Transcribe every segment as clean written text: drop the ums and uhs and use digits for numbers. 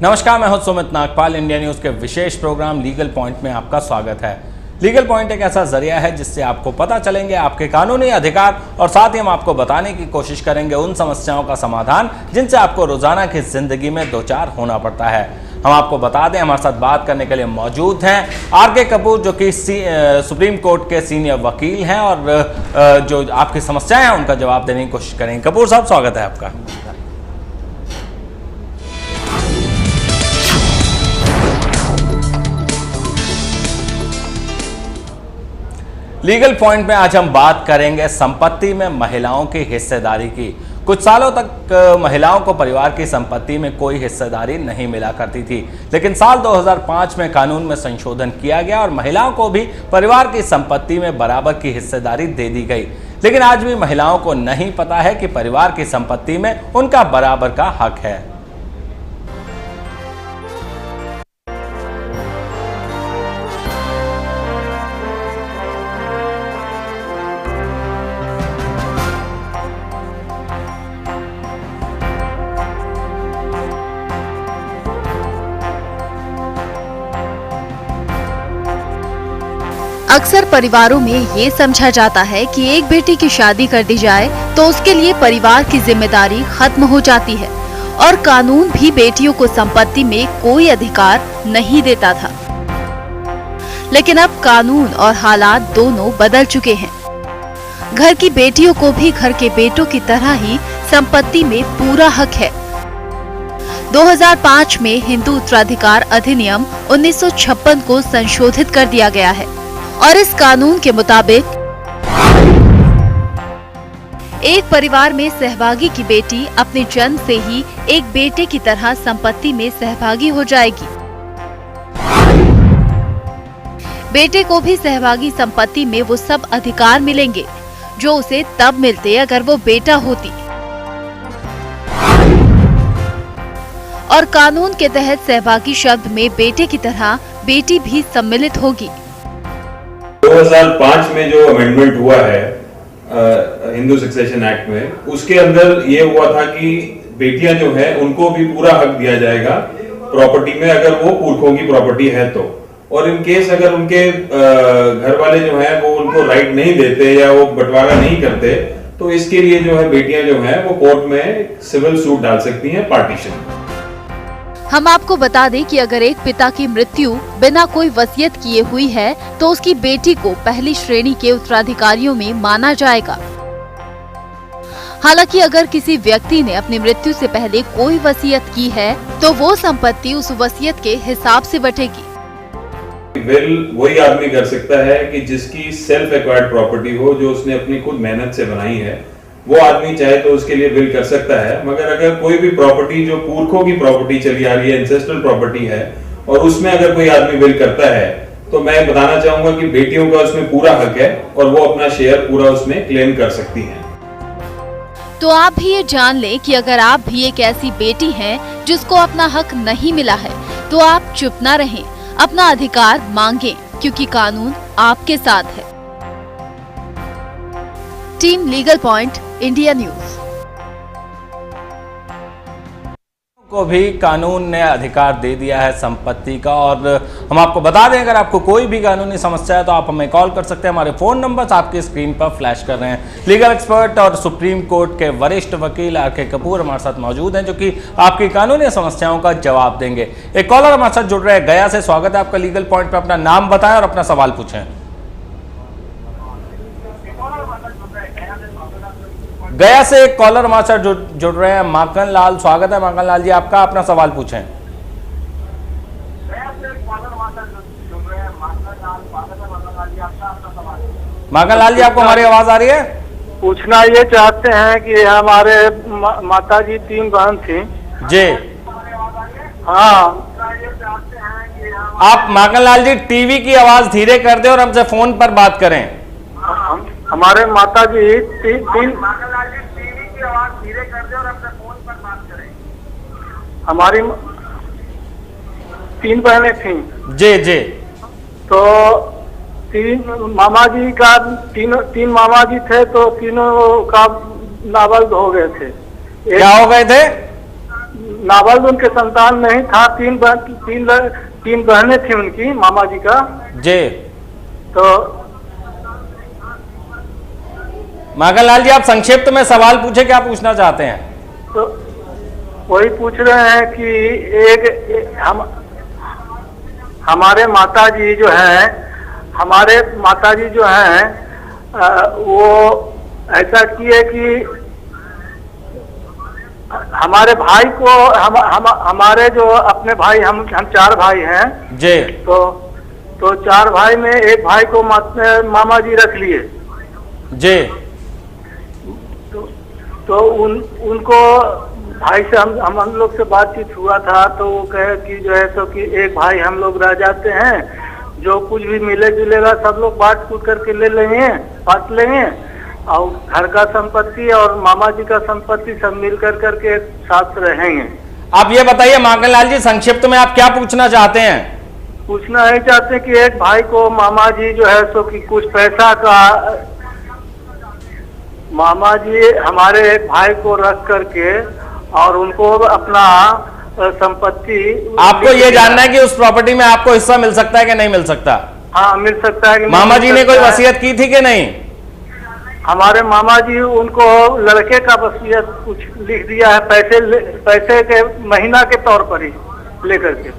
नमस्कार, मैं हूं सुमित नागपाल। इंडिया न्यूज के विशेष प्रोग्राम लीगल पॉइंट में आपका स्वागत है। लीगल पॉइंट एक ऐसा जरिया है जिससे आपको पता चलेंगे आपके कानूनी अधिकार और साथ ही हम आपको बताने की कोशिश करेंगे उन समस्याओं का समाधान जिनसे आपको रोजाना की जिंदगी में दो चार होना पड़ता है। हम आपको बता दें, हमारे साथ बात करने के लिए मौजूद हैं आर.के. कपूर, जो कि सुप्रीम कोर्ट के सीनियर वकील हैं और जो आपकी समस्याएं हैं उनका जवाब देने की कोशिश करेंगे। कपूर साहब, स्वागत है आपका। लीगल पॉइंट में आज हम बात करेंगे संपत्ति में महिलाओं की हिस्सेदारी की। कुछ सालों तक महिलाओं को परिवार की संपत्ति में कोई हिस्सेदारी नहीं मिला करती थी, लेकिन साल 2005 में कानून में संशोधन किया गया और महिलाओं को भी परिवार की संपत्ति में बराबर की हिस्सेदारी दे दी गई। लेकिन आज भी महिलाओं को नहीं पता है कि परिवार की संपत्ति में उनका बराबर का हक है। अक्सर परिवारों में ये समझा जाता है कि एक बेटी की शादी कर दी जाए तो उसके लिए परिवार की जिम्मेदारी खत्म हो जाती है और कानून भी बेटियों को संपत्ति में कोई अधिकार नहीं देता था। लेकिन अब कानून और हालात दोनों बदल चुके हैं। घर की बेटियों को भी घर के बेटों की तरह ही संपत्ति में पूरा हक है। 2005 में हिंदू उत्तराधिकार अधिनियम 1956 को संशोधित कर दिया गया है और इस कानून के मुताबिक एक परिवार में सहभागी की बेटी अपने जन्म से ही एक बेटे की तरह संपत्ति में सहभागी हो जाएगी। बेटे को भी सहभागी संपत्ति में वो सब अधिकार मिलेंगे जो उसे तब मिलते अगर वो बेटा होती। और कानून के तहत सहभागी शब्द में बेटे की तरह बेटी भी सम्मिलित होगी। 2005 में जो अमेंडमेंट हुआ है हिंदू सक्सेशन एक्ट में, उसके अंदर ये हुआ था कि बेटियां जो है उनको भी पूरा हक दिया जाएगा प्रॉपर्टी में, अगर वो पुरखों की प्रॉपर्टी है तो। और इन केस अगर उनके घर वाले जो है वो उनको राइट नहीं देते या वो बंटवारा नहीं करते, तो इसके लिए जो है बेटियां जो है वो कोर्ट में सिविल सूट डाल सकती हैं, पार्टीशन। हम आपको बता दें कि अगर एक पिता की मृत्यु बिना कोई वसीयत किए हुई है तो उसकी बेटी को पहली श्रेणी के उत्तराधिकारियों में माना जाएगा। हालांकि अगर किसी व्यक्ति ने अपनी मृत्यु से पहले कोई वसीयत की है तो वो संपत्ति उस वसीयत के हिसाब से बटेगी। विल वही आदमी कर सकता है कि जिसकी सेल्फ एक्वायर्ड प्रॉपर्टी हो, जो उसने अपनी खुद मेहनत से बनाई है, वो आदमी चाहे तो उसके लिए विल कर सकता है। मगर अगर कोई भी प्रॉपर्टी जो पुरखों की प्रॉपर्टी चली आ रही है, एंसेस्ट्रल प्रॉपर्टी है, और उसमें अगर कोई आदमी विल करता है, तो मैं बताना चाहूंगा कि बेटियों का उसमें पूरा हक है और वो अपना शेयर पूरा उसमें क्लेम कर सकती हैं। तो आप भी ये जान लें कि अगर आप भी एक ऐसी बेटी हैं जिसको अपना हक नहीं मिला है तो आप चुप ना रहें, अपना अधिकार मांगें, क्योंकि कानून आपके साथ है। Team legal point, India news. को भी कानून ने अधिकार दे दिया है संपत्ति का। और हम आपको बता दें, अगर आपको कोई भी कानूनी समस्या है तो आप हमें कॉल कर सकते हैं। हमारे फोन नंबर्स आपकी स्क्रीन पर फ्लैश कर रहे हैं। लीगल एक्सपर्ट और सुप्रीम कोर्ट के वरिष्ठ वकील आर.के. कपूर हमारे साथ मौजूद हैं, जो कि आपकी कानूनी समस्याओं का जवाब देंगे। एक कॉलर हमारे साथ जुड़ रहे हैं गया से। स्वागत है आपका लीगल पॉइंट पर। अपना नाम बताएं और अपना सवाल पूछें। गया से एक कॉलर हमारे साथ जुड़ रहे हैं, माखन लाल। स्वागत है माखन लाल जी आपका, अपना सवाल पूछें। माखन लाल जी, आपको हमारी आवाज आ रही है? पूछना ये चाहते हैं कि हमारे माता जी 3 बहन थी जी। हाँ, आप माखन लाल जी टीवी की आवाज धीरे कर दें और हमसे फोन पर बात करें। हमारे माता जी हमारी 3 बहनें थीं। जी जी। तो 3 मामा जी का 3 मामा जी थे, तो तीनों का नाबालिग हो गए थे। क्या हो गए थे? नाबालिग उनके संतान नहीं था। तीन बहनें थी उनकी, मामा जी का। जी तो माखन लाल जी, आप संक्षिप्त में सवाल पूछे, क्या पूछना चाहते हैं? तो वही पूछ रहे हैं कि हमारे माताजी जो हैं, वो ऐसा किए कि हमारे भाई को हमारे जो अपने भाई, हम 4 भाई हैं जी। तो 4 भाई में एक भाई को मामा जी रख लिए जी। तो उनको भाई से हम लोग से बातचीत हुआ था, तो वो कहे कि जो है सो कि एक भाई हम लोग रह जाते हैं, जो कुछ भी मिले जुलेगा सब लोग बांट कूट करके बांट लेंगे, और घर का संपत्ति और मामा जी का संपत्ति सब मिल करके साथ रहेंगे। आप ये बताइए माखन लाल जी, संक्षिप्त में आप क्या पूछना चाहते हैं? पूछना है चाहते हैं कि एक भाई को मामा जी जो है सो कि कुछ पैसा का, मामा जी हमारे एक भाई को रख करके और उनको अपना संपत्ति, आपको ये जानना है कि उस प्रॉपर्टी में आपको हिस्सा मिल सकता है कि नहीं मिल सकता? हाँ, मिल सकता है कि मामा जी ने कोई वसीयत की थी कि नहीं? हमारे मामा जी उनको लड़के का वसीयत कुछ लिख दिया है, पैसे के महीना के तौर पर ही लेकर के।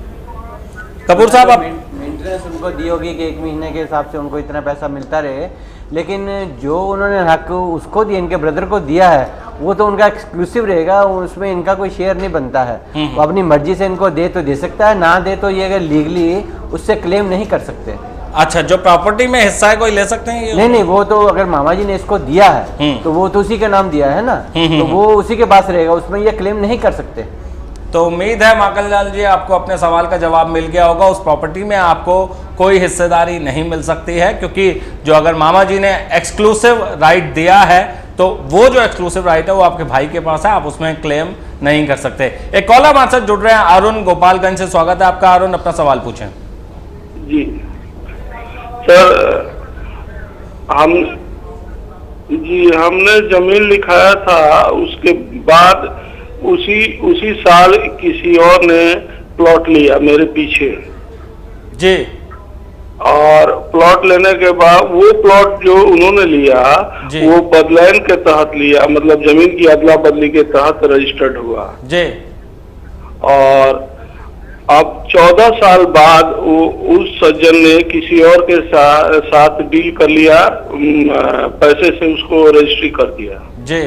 कपूर साहब, आप मेंटेनेंस उनको दी होगी कि 1 महीने के हिसाब से उनको इतना पैसा मिलता रहे, लेकिन जो उन्होंने हक उसको दिया, इनके ब्रदर को दिया है, वो तो उनका एक्सक्लूसिव रहेगा, उसमें इनका कोई शेयर नहीं बनता है। वो अपनी मर्जी से इनको दे तो दे सकता है, ना दे तो ये अगर लीगली उससे क्लेम नहीं कर सकते। अच्छा, जो प्रॉपर्टी में हिस्सा है कोई ले सकते हैं ये? नहीं, वो तो अगर मामा जी ने इसको दिया है तो वो तो उसी के नाम दिया है ना, तो वो उसी के पास रहेगा, उसमें ये क्लेम नहीं कर सकते। तो उम्मीद है माखन लाल जी आपको अपने सवाल का जवाब मिल गया होगा। उस प्रॉपर्टी में आपको कोई हिस्सेदारी नहीं मिल सकती है, क्योंकि जो अगर मामा जी ने एक्सक्लूसिव राइट दिया है तो वो जो एक्सक्लूसिव राइट है वो आपके भाई के पास है, आप उसमें क्लेम नहीं कर सकते। एक कॉलर हमारे साथ जुड़ रहे हैं, अरुण गोपालगंज से। स्वागत है आपका अरुण, अपना सवाल पूछें। जी सर, हमने जमीन लिखाया था, उसके बाद उसी साल किसी और ने प्लॉट लिया मेरे पीछे जी, और प्लॉट लेने के बाद वो प्लॉट जो उन्होंने लिया वो बदलैन के तहत लिया, मतलब जमीन की अदला बदली के तहत रजिस्टर्ड हुआ जी। और अब 14 साल बाद उस सज्जन ने किसी और के साथ डील कर लिया, पैसे से उसको रजिस्ट्री कर दिया जी।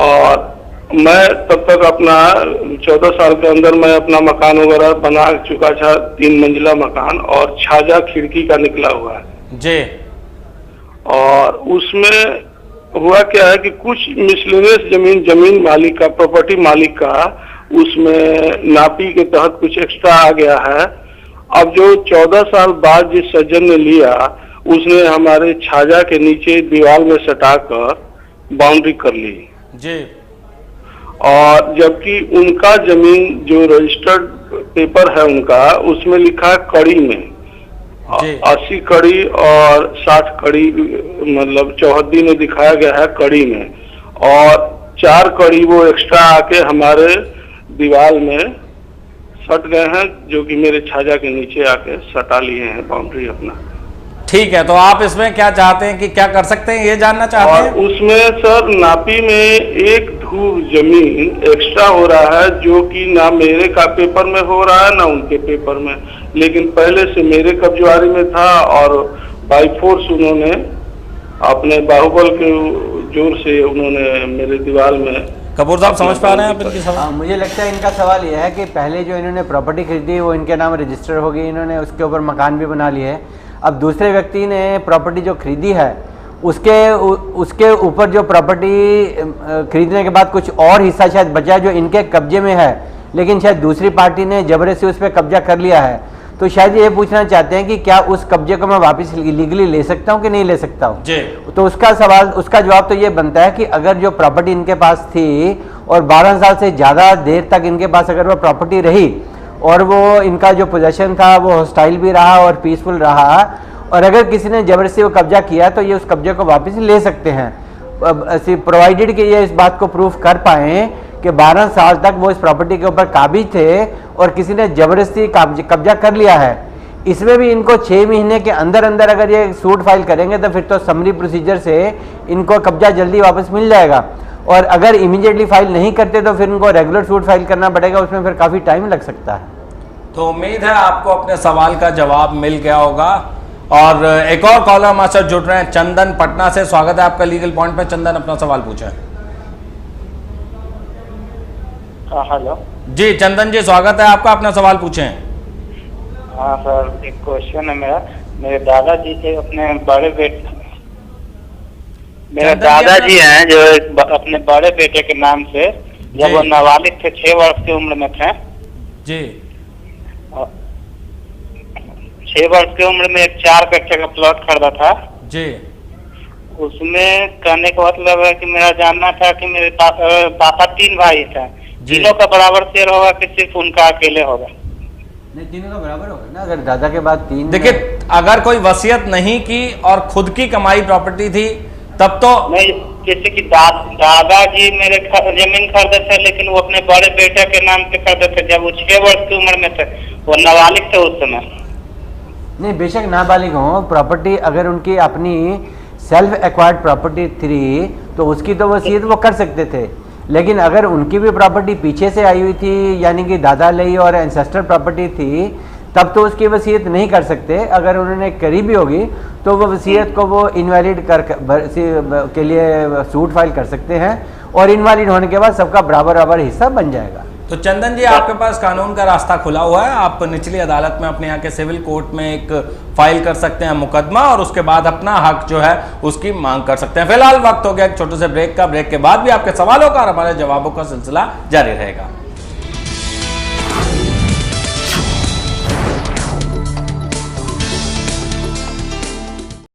और मैं तब तक अपना 14 साल के अंदर मैं अपना मकान वगैरह बना चुका था, 3 मंजिला मकान, और छाजा खिड़की का निकला हुआ है जी। और उसमें हुआ क्या है कि कुछ मिसलेनियस जमीन मालिक का, प्रॉपर्टी मालिक का, उसमें नापी के तहत कुछ एक्स्ट्रा आ गया है। अब जो 14 साल बाद जिस सज्जन ने लिया, उसने हमारे छाजा के नीचे दीवार में सटाकर बाउंड्री कर ली जी। और जबकि उनका जमीन जो रजिस्टर्ड पेपर है उनका, उसमें लिखा है कड़ी में 80 कड़ी और 60 कड़ी, मतलब चौहद्दी में दिखाया गया है कड़ी में, और 4 कड़ी वो एक्स्ट्रा आके हमारे दीवार में सट गए हैं, जो कि मेरे छाजा के नीचे आके सटा लिए हैं बाउंड्री अपना। ठीक है, तो आप इसमें क्या चाहते हैं कि क्या कर सकते हैं, ये जानना चाहते हैं? और उसमें सर नापी में 1 धूर जमीन एक्स्ट्रा हो रहा है, जो कि ना मेरे का पेपर में हो रहा है ना उनके पेपर में, लेकिन पहले से मेरे कब्जवारी में था और बाई फोर्स उन्होंने अपने बाहुबल के जोर से उन्होंने मेरे दीवार में। कपूर साहब, समझ पा रहे हैं आप इनकी सवाल? मुझे लगता है इनका सवाल यह है कि पहले जो इन्होंने प्रॉपर्टी खरीदी वो इनके नाम रजिस्टर हो गई, इन्होंने उसके ऊपर मकान भी बना लिए है। अब दूसरे व्यक्ति ने प्रॉपर्टी जो खरीदी है उसके ऊपर जो प्रॉपर्टी खरीदने के बाद कुछ और हिस्सा शायद बचा जो इनके कब्जे में है, लेकिन शायद दूसरी पार्टी ने जबरदस्ती उस पर कब्जा कर लिया है। तो शायद ये पूछना चाहते हैं कि क्या उस कब्जे को मैं वापस लीगली ले सकता हूँ कि नहीं ले सकता हूँ। तो उसका जवाब तो ये बनता है कि अगर जो प्रॉपर्टी इनके पास थी और 12 साल से ज़्यादा देर तक इनके पास अगर वो प्रॉपर्टी रही और वो इनका जो पोजेशन था वो हॉस्टाइल भी रहा और पीसफुल रहा, और अगर किसी ने जबरदस्ती वो कब्जा किया तो ये उस कब्जे को वापस ले सकते हैं। प्रोवाइडेड कि ये इस बात को प्रूफ कर पाए कि 12 साल तक वो इस प्रॉपर्टी के ऊपर काबिज थे और किसी ने जबरदस्ती कब्जा कर लिया है। इसमें भी इनको 6 महीने के अंदर अंदर अगर ये सूट फाइल करेंगे तो फिर तो समरी प्रोसीजर से इनको कब्जा जल्दी वापस मिल जाएगा, और अगर इमीडिएटली फाइल नहीं करते तो फिर इनको रेगुलर सूट फाइल करना पड़ेगा, उसमें फिर काफ़ी टाइम लग सकता है। तो उम्मीद है आपको अपने सवाल का जवाब मिल गया होगा। और एक और कॉलर मास्टर जुड़ रहे हैं, चंदन पटना से। स्वागत है आपका लीगल पॉइंट में। चंदन, अपना सवाल पूछें। हेलो जी चंदन जी, स्वागत है आपका, अपना सवाल पूछें। हाँ सर, एक क्वेश्चन है मेरा। मेरे दादाजी थे, अपने बड़े बेटे, मेरे दादाजी हैं जो अपने बड़े बेटे के नाम से, जब वो नाबालिग थे, 6 वर्ष की उम्र में थे जी, 6 वर्ष की उम्र में एक 4 कट्ठे का प्लॉट खरीदा था जी। उसमें कहने का मतलब है कि मेरा जानना था कि मेरे पापा 3 भाई थे, तीनों का बराबर शेयर होगा कि सिर्फ उनका अकेले होगा? नहीं, तीनों का बराबर होगा ना, अगर दादा के बाद 3। देखिए, अगर कोई वसीयत नहीं की और खुद की कमाई प्रॉपर्टी थी तब तो नहीं। जैसे कि दादाजी मेरे जमीन खरीदे थे, लेकिन वो अपने बड़े बेटे के नाम पे खरीदे थे जब वो 6 वर्ष की उम्र में थे, वो नाबालिग थे उस समय। नहीं, बेशक नाबालिग हो, प्रॉपर्टी अगर उनकी अपनी सेल्फ एक्वायर्ड प्रॉपर्टी थी तो उसकी तो वसीयत वो कर सकते थे, लेकिन अगर उनकी भी प्रॉपर्टी पीछे से आई हुई थी, यानी कि दादा लई और एंसेस्टर प्रॉपर्टी थी, तब तो उसकी वसीयत नहीं कर सकते। अगर उन्होंने करी भी होगी तो वो वसीयत को वो इनवैलिड के लिए सूट फाइल कर सकते हैं, और इनवैलिड होने के बाद सबका बराबर बराबर हिस्सा बन जाएगा। तो चंदन जी, आपके पास कानून का रास्ता खुला हुआ है। आप निचली अदालत में अपने यहाँ के सिविल कोर्ट में एक फाइल कर सकते हैं मुकदमा, और उसके बाद अपना हक जो है उसकी मांग कर सकते हैं। फिलहाल वक्त हो गया एक छोटे से ब्रेक का। ब्रेक के बाद भी आपके सवालों का और हमारे जवाबों का सिलसिला जारी रहेगा।